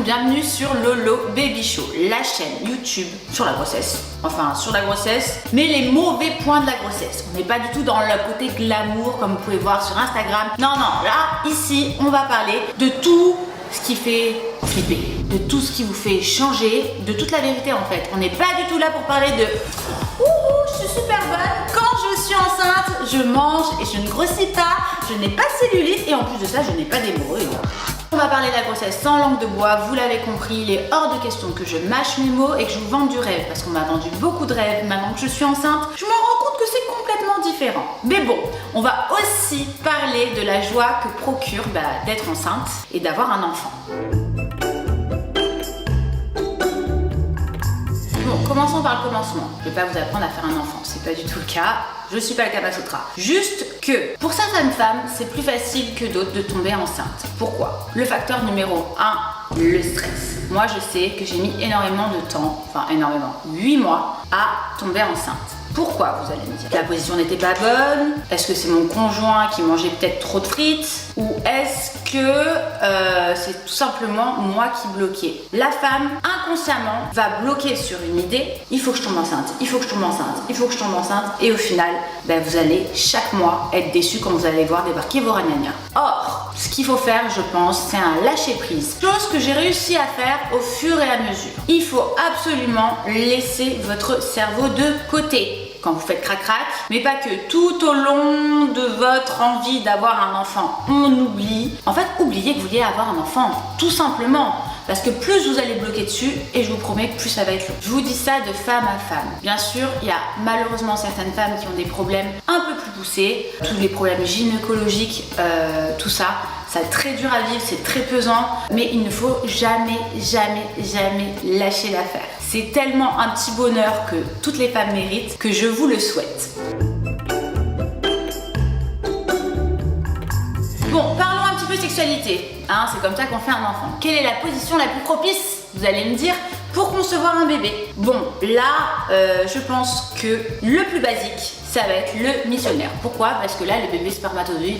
bienvenue sur Lolo Baby Show, la chaîne YouTube sur la grossesse. Enfin, sur la grossesse, mais les mauvais points de la grossesse. On n'est pas du tout dans le côté glamour comme vous pouvez voir sur Instagram. Non, là, ici, on va parler de tout ce qui fait flipper, de tout ce qui vous fait changer, de toute la vérité en fait. On n'est pas du tout là pour parler de ouh, je suis super bonne, quand je suis enceinte, je mange et je ne grossis pas, je n'ai pas de cellulite et en plus de ça, je n'ai pas d'hémorroïdes. On va parler de la grossesse sans langue de bois, vous l'avez compris, il est hors de question que je mâche mes mots et que je vous vende du rêve parce qu'on m'a vendu beaucoup de rêves. Maintenant que je suis enceinte, je me rends compte que c'est complètement différent. Mais bon, on va aussi parler de la joie que procure d'être enceinte et d'avoir un enfant. Bon, commençons par le commencement. Je vais pas vous apprendre à faire un enfant, c'est pas du tout le cas. Je suis pas le Kama Sutra. Juste que pour certaines femmes, c'est plus facile que d'autres de tomber enceinte. Pourquoi? Le facteur numéro 1, le stress. Moi, je sais que j'ai mis énormément de temps, enfin énormément, 8 mois à tomber enceinte. Pourquoi, vous allez me dire? La position n'était pas bonne? Est-ce que c'est mon conjoint qui mangeait peut-être trop de frites? Ou est-ce que c'est tout simplement moi qui bloquais? La femme, inconsciemment, va bloquer sur une idée. Il faut que je tombe enceinte, il faut que je tombe enceinte, il faut que je tombe enceinte. Et au final, vous allez chaque mois être déçu quand vous allez voir débarquer vos ragnagnas. Or, ce qu'il faut faire, je pense, c'est un lâcher-prise. Chose que j'ai réussi à faire au fur et à mesure. Il faut absolument laisser votre cerveau de côté quand vous faites crac-crac, mais pas que. Tout au long de votre envie d'avoir un enfant, on oublie. En fait, oubliez que vous vouliez avoir un enfant, tout simplement. Parce que plus vous allez bloquer dessus, et je vous promets que plus ça va être long. Je vous dis ça de femme à femme. Bien sûr, il y a malheureusement certaines femmes qui ont des problèmes un peu plus poussés. Tous les problèmes gynécologiques, tout ça, c'est très dur à vivre, c'est très pesant. Mais il ne faut jamais, jamais, jamais lâcher l'affaire. C'est tellement un petit bonheur que toutes les femmes méritent que je vous le souhaite. Bon, parlons un petit peu sexualité. C'est comme ça qu'on fait un enfant. Quelle est la position la plus propice, vous allez me dire, pour concevoir un bébé? Bon, là, je pense que le plus basique, ça va être le missionnaire. Pourquoi? Parce que là, le bébé spermatozoïde,